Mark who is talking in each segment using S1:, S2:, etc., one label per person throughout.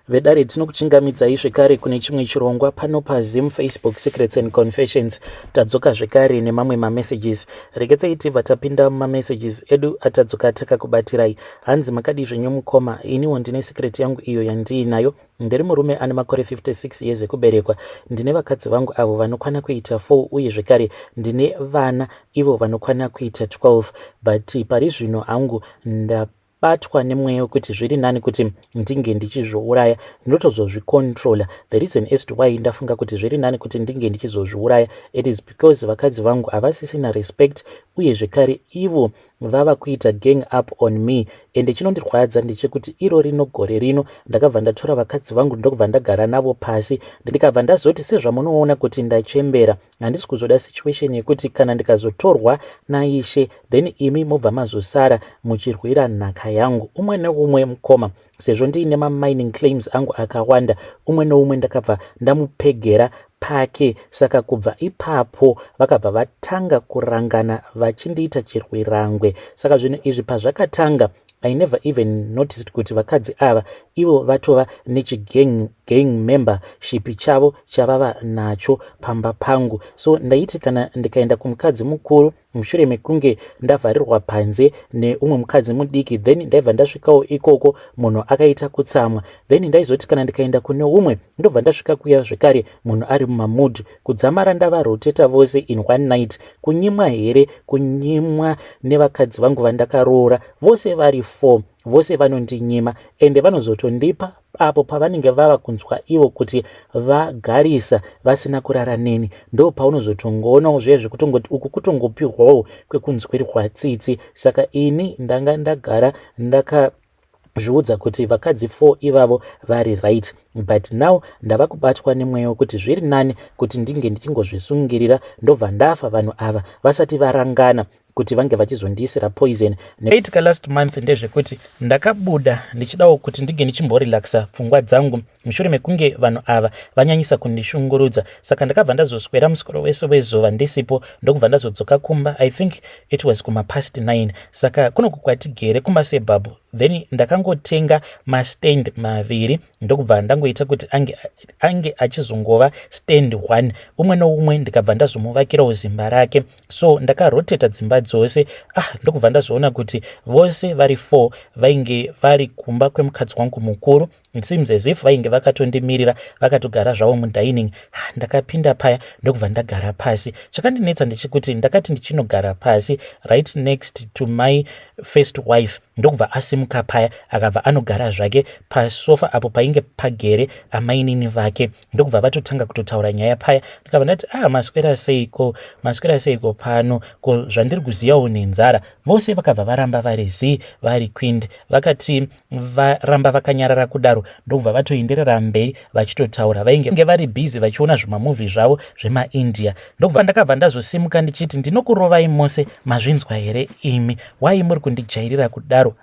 S1: Vedare tinokuchingamidzai zvekare kune chimwe chirongwa pano paZim Facebook Secrets and Confessions. Tadzoka zvekare nemamwe mamessages. Reketsei tibva tapinda mumamessages edu atadzoka takakubatirai. Hanzi makadi zvenyu mukoma, iniwo ndine secret yangu iyo yandiinayo. Ndiri murume ane makore 56 years ekuberekwa. Ndine vakadzi vangu avo vanokwana kuita 4 uye zvekare ndine vana ivo vanokwana kuita 12. But pari zvino hangu batwa nemweya wekuti zviri nani kuti ndinge ndichizvouraya, ndinotozozvicontrola. The reason as to why ndafunga kuti zviri nani kuti ndinge ndichizozviuraya, it is because vakadzi vangu havasisina respect uye zvekare ivo vava kuita gang up on me. Ende chinondirwadza ndechekuti iro rino gore rino ndakabva ndatora vakadzi vangu ndokubva ndagara navo pasi, ndikabva ndazoti sezvamunoona kuti ndachembera, handisi kuzoda situation yekuti kana ndikazotorwa naishe then imi mobva mazosara muchirwira nhaka yangu. Umwe neumwe mukoma, sezvo ndiine mining claims angu akawanda, umwe neumwe ndakabva ndamupegera pake. Saka kubva ipapo vakabva vatanga kurangana vachindiita chirwirangwe. Saka zvinhu izvi pazvakatanga, I never even noticed kuti vakadzi ava ivo vatova gang membership chavo chavava nacho pamba pangu. So ndaiti kana ndikaenda kumukadzi mukuru mushure mekunge ndavharirwa panze neumwe mukadzi mudiki, then ndaibva ndasvikawo ikoko munhu akaita kutsamwa, then ndaizoti kana ndikaenda kune umwe ndobva ndasvika kuya zvekare munhu ari mumamood kudzamara ndavaroteta vose in one night. Kunyimwa here, kunyimwa nevakadzi vangu vandakaroora vose vari 4, vose vanondinyima ende vanozotondipa apo pavanenge vava kunzwa ivo kuti vagarisa vasina kurara neni. Ndo paunozotongoonawo zvezvo kutongoti uku kutongopihwawo kwekunzwirwa tsitsi. Saka ini ndanga ndagara ndakazviudza kuti vakadzi 4 ivavo vari right, but now ndava kubatwa nemweya wekuti zviri nani kuti ndinge ndichingozvisungirira ndobva ndafa vanhu ava vasati varangana kuti vange vachizondiisira poison. Neitika last month ndezvekuti ndakabuda ndichidawo kuti ndige ndichimborelaxa pfungwa dzangu mushure mekunge vanhu ava vanyanyisa kundishungurudza. Saka ndakabva ndazoswera musikoro wese wezuva ndisipo ndokubva ndazodzoka kumba. I think it was kuma past 9. Saka kunoku kwatigere kumasebhabhu, then ndakangotenga mastand maviri ndokubva ndangoita kuti ange achizongova stand 1, umwe noumwe ndikabva ndazomuvakirawo zimba rake. So ndakaroteta dzimba dzose. Ndokubva ndazoona kuti vose vari 4 vainge vari kumba kwemukadzi wangu mukuru. It seems as if vainge vakatondimirira vakatogara zvavo mudining. Ndakapinda paya ndokubva ndagara pasi. Chakandinetsa ndechekuti ndakati ndichinogara pasi right next to my first wife, ndokubva asimuka paya akabva anogara zvake pasofa apo painge pagere amainini vake. Ndokubva vatotanga kutotaura nyaya paya. Ndikabva ndati maswera seiko pano, ko zvandiri kuziyawo nenzara. Vose vakabva varamba vari vari queen, vakati varamba vakanyarara kudaro ndokubva vatoenderera mberi vachitotaura. Vainge vari busy vachiona zvimamovie zvavo zvemaIndia. Ndokubva ndakabva ndazosimuka ndichiti ndinokurovai mose, mazvinzwa here imi? Wai muri kundijairira kudaro?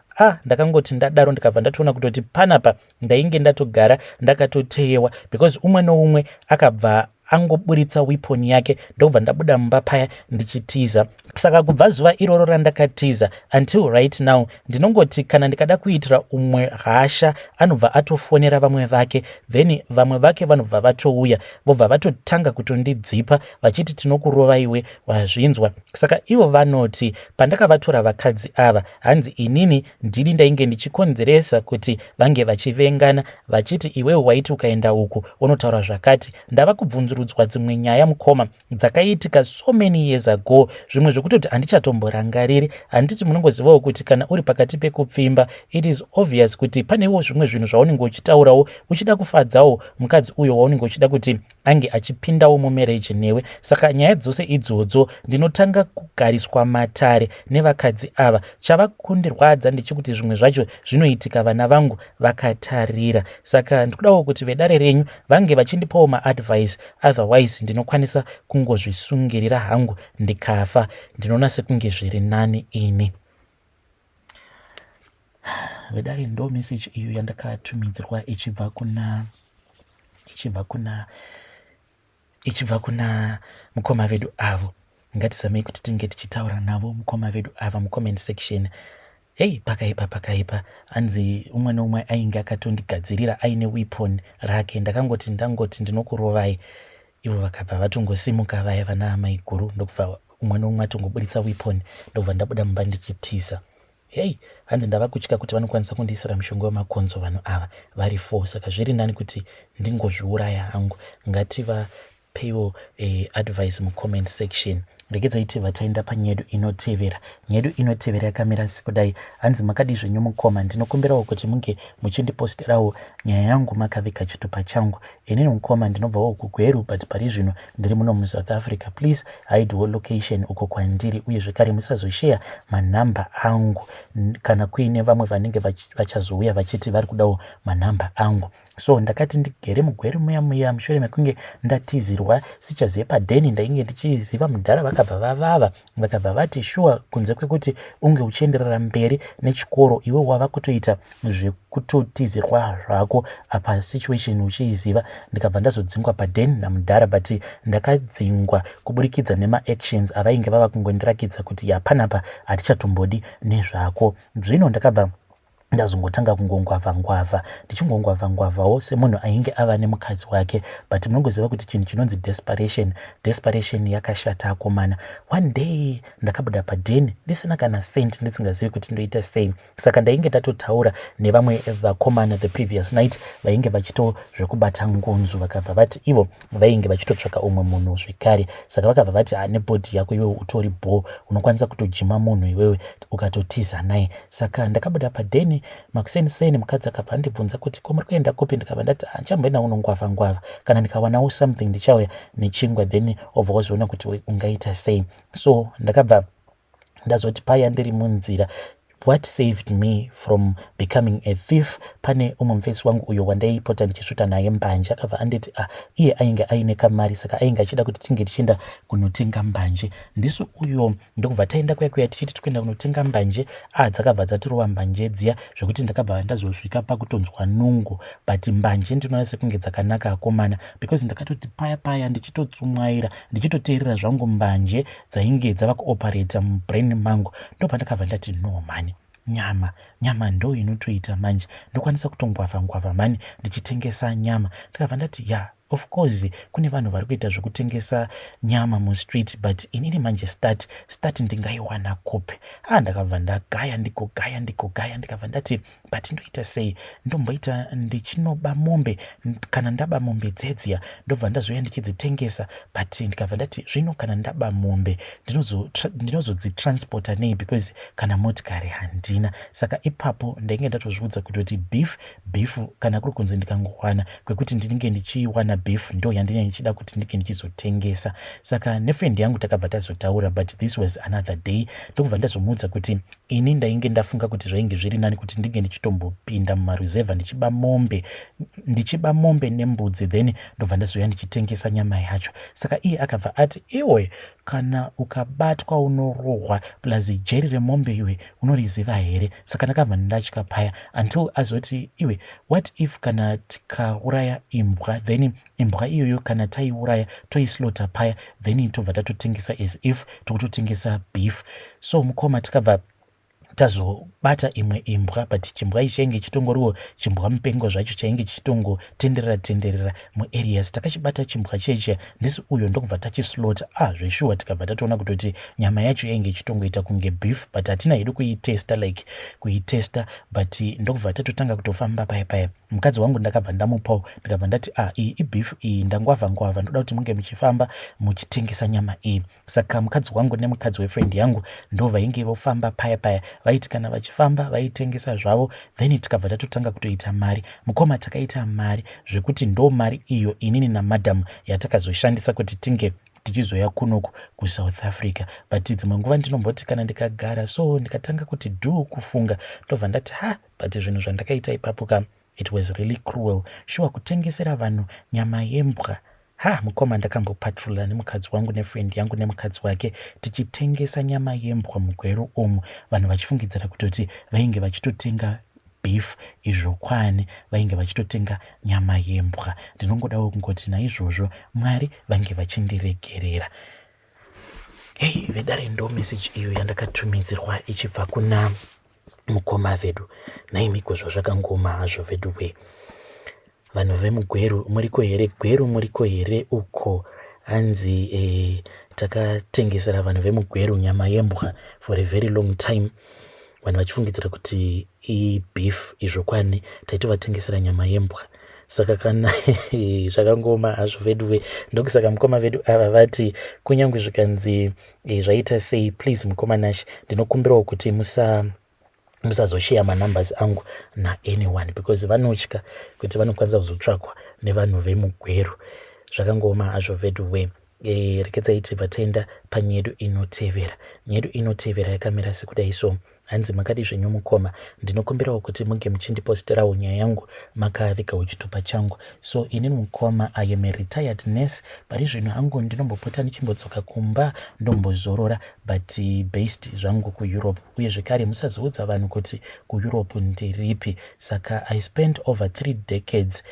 S1: Ndakangoti ndadaro ndikabva ndatoona kutoti panapa ndainge ndatogara ndakatoteyewa, because umwe noumwe akabva angoburitsa weapon yake. Ndokubva ndabuda mumba paya ndichitiza. Saka kubva zuva iroro randakatiza until right now ndinongoti kana ndikada kuitira umwe hasha anobva atofonera vamwe vake, then vamwe vake vanobva vatouya vobva vatotanga kutondidzipa vachiti tinokurova iwe, wazvinzwa. Saka ivo vanoti pandakavatora vakadzi ava, hanzi inini ndini ndainge ndichikonzeresa kuti vange vachivengana vachiti iwewe waiti ukaenda uku unotaura zvakati. Ndava kubvunzurudzwa dzimwe nyaya mukoma dzakaitika so many years ago, zvimwe zvekutoti handichatomborangariri. Handiti munongozivawo kuti kana uri pakati pekupfimba, it is obvious kuti panewo zvimwe zvinhu zvaunenge uchitaurawo uchida kufadzawo mukadzi uyo waunenge uchida kuti ange achipindawo mumarriage newe. Saka nyaya dzose idzodzo ndinotanga kugariswa matare nevakadzi ava. Chava kundirwadza ndechekuti zvimwe zvacho zvinoitika vana vangu vakatarira. Saka ndikudawo kuti vedare renyu vange vachindipawo maadvice, otherwise ndinokwanisa kungozvisungirira hangu ndikafa. Ndinoona sekunge zviri nani ini. Vedare ndo message iyo yandakatumidzirwa ichibva kuna mukoma vedu avo. Ngatizamei kuti tinge tichitaura navo mukoma vedu ava mucomment section. Hei, pakaipa hanzi umwe neumwe ainge akatondigadzirira aine weapon rake. Ndakangoti ndinokurovai, ivo vakabva vatongosimuka vaya vana amai guru, ndokubva umwe neumwe atongobuditsa weapon, ndobva ndabuda mumba ndichitiza. Hei, hanzi ndava kutya kuti vanokwanisa kundiisira mushonga wemakonzo vanhu ava vari 4, saka zviri nani kuti ndingozviuraya hangu. Ngativapeiwo advice mucomment section. Regedzai vataenda panyedu inotevera. Nyedu inotevera yakamira sekudai. Hanzi makadi zvenyu mukoma, ndinokumbirawo kuti munge muchindiposterawo nyaya yangu makavika chitupa changu. Inini mukoma ndinobvawo kuGweru, but pari zvino ndiri muno muSouth Africa. Please hidewo location uko kwandiri, uye zvekare musazoshare manhamba angu kana kuine vamwe vanenge vachazouya vachiti vari kudawo manhamba angu. So ndakati ndigere muGweru muya mushure mekunge ndatizirwa sichazepadheni ndainge ndichiziva mudhara vakabva vati shuwa, kunze kwekuti unge uchienderera mberi nechikoro iwe wava kutoita zvekutotizirwa zvako apa situation uchiiziva. Ndikabva ndazodzingwa padheni namudhara, but ndakadzingwa kuburikidza nemaactions avainge vava kungondirakidza kuti yapanapa hatichatombodi nezvako. Zvino ndakabva ndazongotanga kungongwavha ndichingongwavhawo semunhu ainge ava nemukadzi wake, but munongoziva kuti chinhu chinonzi desperation yakashata akomana. One day ndakabuda padheni ndisina kana sent, ndisingazivi kuti ndoita sei. Saka ndainge ndatotaura nevamwe vakomana the previous night vainge vachito zvekubata ngonzu, vakabva vati ivo vainge vachitotsvaka umwe munhu zvekare. Saka vakabva vati nebhodhi yako iwewe utori bho, unokwanisa kutojima munhu iwewe ukatotiza naye. Saka ndakabuda padheni makuseniseni, mukadzi akabva andibvunza kuti ko muri kuenda kupi? Ndikabva ndati handichamboenda unongwavha, kana ndikawanawo something ndichauya nechingwa, then obva wazoona kuti ungaita sei. So ndakabva ndazoti paya ndiri munzira, what saved me from becoming a thief, pane umwe mufesi wangu uyo wandaipota ndichisvuta naye mbanje akabva anditi iye ainge aine kamari, saka ainge achida kuti tinge tichienda kunotenga mbanje. Ndisu uyo ndokubva taenda kuya tichiti tikuenda kunotenga mbanje. Dzakabva dzatirova mbanje dziya zvekuti ndakabva ndazosvika pakutonzwa nungo, but mbanje ndinoona sekunge dzakanaka akomana, because ndakatoti paya ndichitotsumwaira ndichitoteerera zvangu mbanje dzainge dzava kuoperata mubrain mangu. Ndobva ndakabva ndati no mani, nyama ndo inotoita manje, ndokwanisa kutongwavha mani ndichitengesa nyama. Ndikabva ndati of course kune vanhu vari kuita zvekutengesa nyama mustreet, but inini manje start ndingaiwana kupi? Ndakabva ndagaya ndikabva ndati but ndoita sei? Ndomboita ndichinoba mombe, kana ndaba mombe dzedziya ndobva ndazoya ndichidzitengesa, but ndikabva ndati zvino kana ndaba mombe ndinozodzitransporta nei, because kana motikari handina. Saka ipapo ndainge ndatozviudza kuti beef kana kuri kunzi ndikangowana kwekuti ndinenge ndichiwana beef ndo yandinenge ndichida kuti ndike ndichizotengesa. Saka nefriend yangu takabva tazotaura, but this was another day. Ndokubva ndazomuudza kuti ini ndainge ndafunga kuti zvainge zviri nani kuti ndinge ndichitombopinda mumaruzevha ndichiba mombe nembudzi, then ndobva ndazoya ndichitengesa nyama yacho. Saka iye akabva ati iwe kana ukabatwa unorohwa plus jeri remombe iwe unoriziva here? Saka ndakabva ndatya paya until azoti iwe what if kana tikauraya imbwa, then imbwa iyoyo kana taiuraya toislota paya, then tobva tatotengesa as if tokutotengesa beef. So mukoma tikabva tazobata imwe imbwa, but chimbwa ichi chainge chitongoriwo chimbwa mupengo zvacho chainge chichitongotenderera muareas. Takachibata chimbwa cheche ndisi uyo ndokubva tachislota. Zveshuwa tikabva tatoona kutoti nyama yacho yainge chitongoita kunge beef, but hatina hedu kuitesta, but ndokubva tatotanga kutofamba paya. Mukadzi wangu ndakabva ndamupawo, ndikabva ndati iyi ibeef iyi ndangwavha, ndoda kuti munge muchifamba muchitengesa nyama iyi. Saka mukadzi wangu nemukadzi wefriend yangu ndo vainge vofamba paya vaiti kana vachifamba vaitengesa zvavo, then tikabva tatotanga kutoita mari. Mukoma takaita mari zvekuti ndo mari iyo inini namadhamu yatakazoshandisa kuti tinge tichizoya kunoku kuSouth Africa. But dzimwe nguva ndinomboti kana ndikagara so ndikatanga kuti kufunga, ndobva ndati but zvinhu zvandakaita ipapo it was really cruel. Sure, kutengesera vanhu nyama yembwa. Mukoma ndakambopatrula nemukadzi wangu nefriend yangu nemukadzi wake tichitengesa nyama yembwa muGweru umu, vanhu vachifungidzira kutoti vainge vachitotenga beef, izvokwani vainge vachitotenga nyama yembwa. Ndinongodawo kungoti naizvozvo Mwari vange vachindiregerera. Vedare ndo message iyo yandakatumidzirwa ichibva kuna mukoma vedu naimiko zvazvakangoma hazvo vedu we vanhu vemugweru muriko here gweru muriko here uko hanzi takatengesera vanhu vemugweru nyama yembwa for a very long time vanhu vachifungidzira kuti ibeef izvokwani taitovatengesera nyama yembwa saka kana zvakangoma hazvo vedu we ndokusaka mukoma vedu ava vati kunyange zvikanzi zvaita sei please mukoma Nash ndinokumbirawo kuti musazosheya manumbers angu naanyone because vanotya kuti vanokwanisa kuzotsvakwa nevanhu vemugweru zvakangoma hazvo vedu we rekedzai tibva taenda panyedu inotevera nyedu inotevera yakamira sekudai so hanzi makadi zvenyu mukoma ndinokumbirawo kuti munge muchindiposterawo nyaya yangu makavigawo chitupa changu so inini mukoma I am a retired nurse pari zvino hangu ndinombopota ndichimbodzoka kumba ndombozorora but based zvangu kuEurope uye zvekare musazoudza vanhu kuti kuEurope ndiripi saka I spent over 3 decades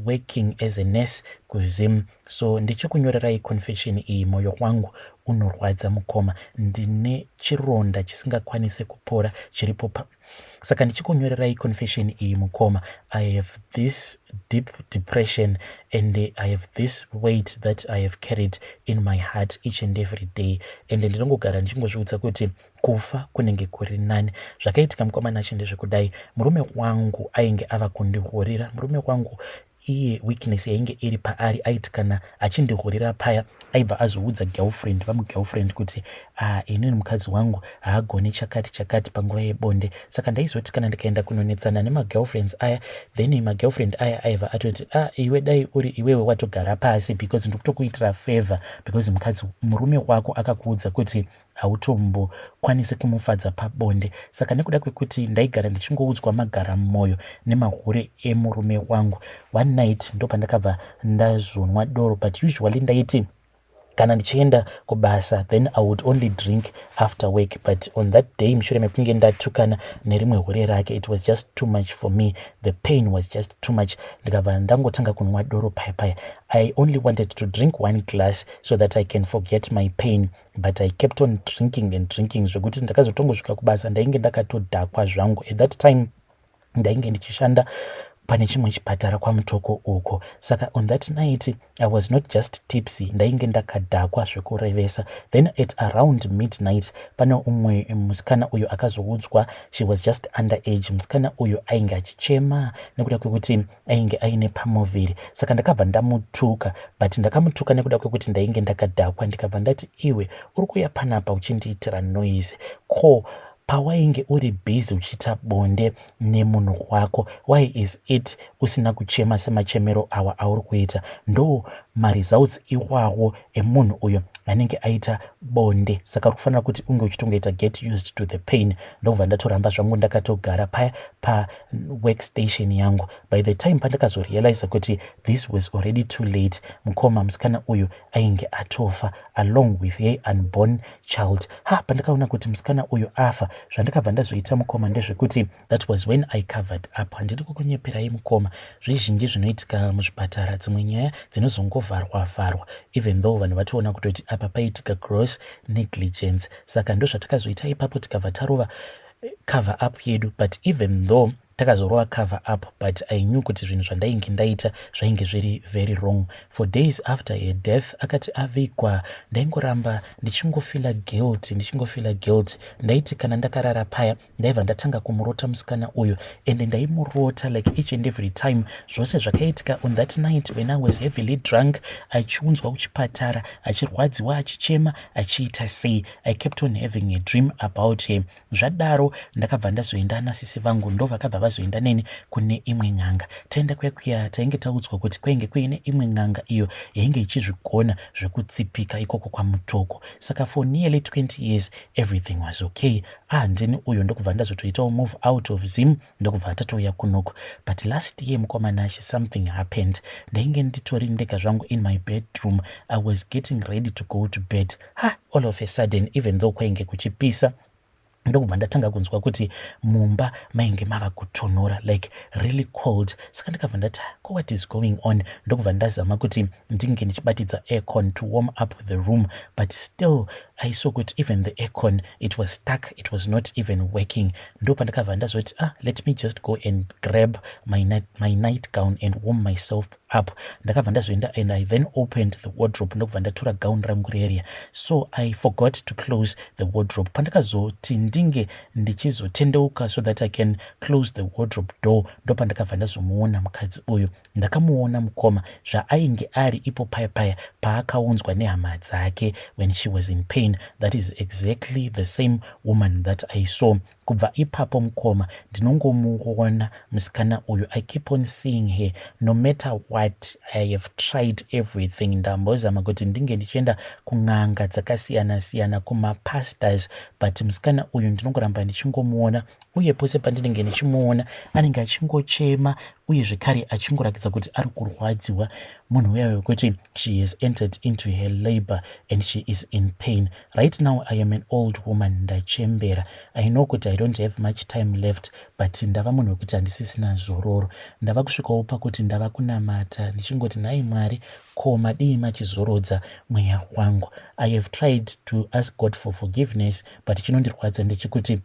S1: working as a nurse kuZim so ndichikunyorerai confession iyi moyo wangu unorwadza mukoma ndine chironda chisingakwanise kupora chiripo saka ndichikunyorerai confession iyi mukoma I have this deep depression and I have this weight that I have carried in my heart each and every day and ndinongogara ndichingozviudza kuti kufa kunenge kuri nani zvakaitika mukoma Nash ndezvekudai murume wangu ainge ava kundihorera murume wangu iye weakness yainge iri paari aiti kana achindihorera paya aibva azoudza girlfriend vamugirlfriend kuti inini mukadzi wangu haagoni chakati panguva yebonde saka ndaizoti kana ndikaenda kunonetsana nemagirlfriends aya then magirlfriend aya aibva atoti iwe dai uri iwewe watogara pasi because ndikutokuitira favor because murume wako akakuudza kuti hautombokwanisi kumufadza pabonde saka nekuda kwekuti ndaigara ndichingoudzwa magara mumwoyo nemahure emurume wangu one night ndo pandakabva ndazonwa doro but usually ndaiti kana ndichienda kubasa then I would only drink after work but on that day mushure mekunge ndatukana nerimwe hure rake it was just too much for me the pain was just too much ndikabva ndangotanga kunwa doro paya I only wanted to drink 1 glass so that I can forget my pain but I kept on drinking zvekuti ndakazotongosvika kubasa ndainge ndakatodhakwa zvangu at that time ndainge ndichishanda pane chimwe chipatara kwamutoko uko saka on that night I was not just tipsy ndainge ndakadhakwa zvekurevesa then at around midnight pane umwe musikana uyo akazoudzwa she was just underage musikana uyo ainge achichema nekuda kwekuti ainge aine pamuviri saka ndakabva ndamutuka but ndakamutuka nekuda kwekuti ndainge ndakadhakwa ndikabva ndati iwe uri kuuya panapa uchindiitira noise ko pawainge uri busy uchiita bonde nemunhu wako why is it usina kuchema semachemero awa auri kuita ndo maresults iwawo emunhu uyo anenge aita bonde saka uri kufanira kuti unge uchitongoita get used to the pain ndobva ndatoramba zvangu ndakatogara paya paworkstation yangu by the time pandakazorealize kuti this was already too late mukoma musikana uyu ainge atofa along with a unborn child pandakaona kuti musikana uyu afa zvandakabva ndazoita mukoma ndezvekuti that was when I covered up handidi kukunyeperai mukoma zvizhinji zvinoitika muzvipatara dzimwe nyaya dzinozongovharwa even though vanhu vationa kutoti apa paitika gross negligence saka ndo zvatakazoita ipapo tikabva tarova cover up yedu but even though takazorova cover up but I knew kuti zvinhu zvandainge ndaita zvainge zviri very wrong for days after her death akati avigwa ndaingoramba ndichingofila guilt ndaiti kana ndakarara paya ndaibva ndatanga kumurota musikana uyu ende ndaimurota like each and every time zvose zvakaitika on that night when I was heavily drunk achiunzwa kuchipatara achirwadziwa achichema achiita sei I kept on having a dream about him zvadaro ndakabva ndazoenda nasisi vangu ndo vakabva vazoenda neni kune imwe n'anga taenda kuya tainge taudzwa kuti kwainge kuine imwe n'anga iyo yainge ichizvigona zvekutsipika ikoko kwamutoko saka for nearly 20 years everything was okay ndini uyo ndokubva ndazotoitawo move out of Zim ndokubva tatouya kunoko but last year mukoma Nash something happened ndainge nditori ndega zvangu in my bedroom I was getting ready to go to bed all of a sudden even though kwainge kuchipisa ndokubva ndatanga kunzwa kuti mumba mainge mava kutonhora like really cold saka ndakabva ndati what is going on ndokubva ndazama kuti ndinge ndichibatidza aircon to warm up the room but still I saw kuti even the aircon, it was stuck, it was not even working. Ndo pandakabva ndazoti let me just go and grab my nightgown and warm myself up. Ndakabva ndazoenda and I then opened the wardrobe ndokubva ndatora gown rangu reria. So I forgot to close the wardrobe. Pandakazoti ndinge ndichizotendeuka so that I can close the wardrobe door, ndo pandakabva ndazomuona mukadzi uyu. Ndakamuona mukoma zvaainge ari ipo paya paakaunzwa nehama dzake when she was in pain. That is exactly the same woman that I saw. Kubva ipapo mukoma ndinongomuona musikana uyu. I keep on seeing her no matter what. I have tried everything. Ndambozama kuti ndinge ndichienda kun'anga dzakasiyana-siyana, kumapastors, but musikana uyu ndinongoramba ndichingomuona, uye pose pandinenge ndichimuona anenge achingochema uye zvekare achingoratidza kuti ari kurwadziwa. Munhu uya wekuti she has entered into her labor and she is in pain. Right now I am an old woman, ndachembera. I know kuti I don't have much time left, but ndava munhu wekuti handisisina zororo. Ndava kusvikawo pakuti ndava kunamata ndichingoti nhai Mwari, ko madii machizorodza mweya wangu. I have tried to ask God for forgiveness, but chinondirwadza ndechekuti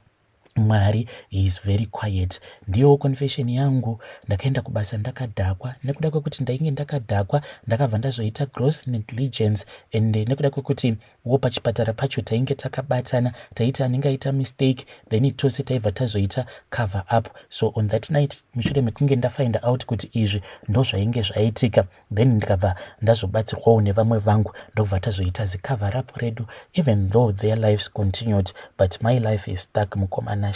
S1: Mwari, he is very quiet. Ndiyo confession yangu. Ndakaenda kubasa ndakadhakwa. Nekuda kwekuti ndainge ndakadhakwa, ndakabva ndazoita gross negligence, and nekuda kwekuti wo pachipatara pacho tainge takabatana, taita anenge aita mistake, then tose taibva tazoita cover up. So on that night, mushure mekunge ndafind out kuti izvi ndo zvainge zvaitika, then ndikabva ndazobatsirwawo nevamwe vangu, ndokubva tazoita zicover up redu, even though their lives continued, but my life is stuck mukomana.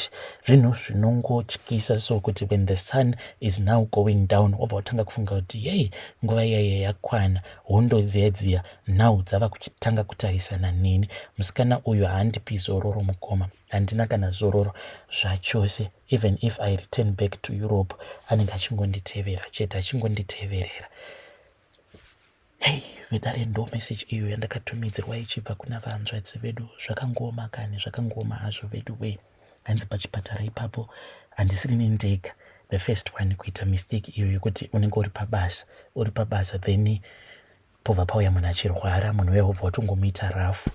S1: Zvinhu zvinongotyisa so kuti when the sun is now going down, obva utanga kufunga kuti hey, nguva iyaya yakwana, hondo dziya now dzava kuchitanga kutarisana neni. Musikana uyu haandipi zororo mukoma, handina kana zororo zvachose. Even if I return back to Europe, anenge achingonditevera chete, achingonditeverera. Hey, vedare ndo message iyo yandakatumidzirwa ichibva kuna vanzvadzi vedu. Zvakangoma kani, zvakangoma hazvo vedu we. Hanzi pachipatara ipapo handisiri ndega the first one kuita mistake iyo yekuti unenge uri pabasa then pobva pauya munhu achirwara, munhu wehovha watongomuita rafu,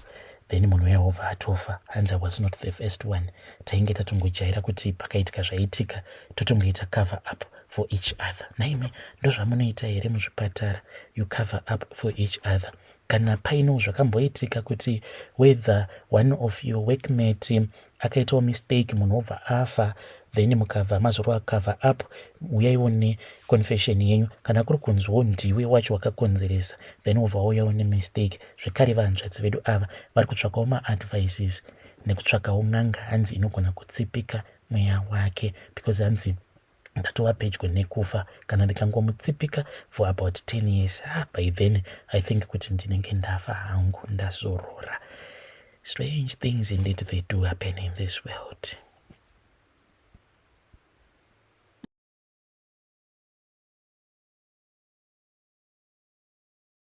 S1: then munhu wehovha atofa. Hanzi I was not the first one. Tainge tatongojaira kuti pakaitika zvaitika totongoita cover up for each other. Naime ndo zvamunoita here muzvipatara, you cover up for each other. Kana paino zvakamboitika kuti whether one of your workmate akaitawo mistake, munhu wobva afa, then mukabva mazorwa cover up, uyaiwo neconfession yenyu. Kana kuri kunzwawo ndiwe wacho wakakonzeresa, then wobva wauyawo nemistake. Zvekare vanzvadzi vedu ava vari kutsvakawo maadvices nekutsvakawo n'anga hanzi inogona kutsipika mweya wake, because hanzi ndatova pedyo nekufa kana ndikangomutsipika for about 10 years. By then I think kuti ndinenge ndafa hangu, ndazorora. Strange things indeed they do happen in this world.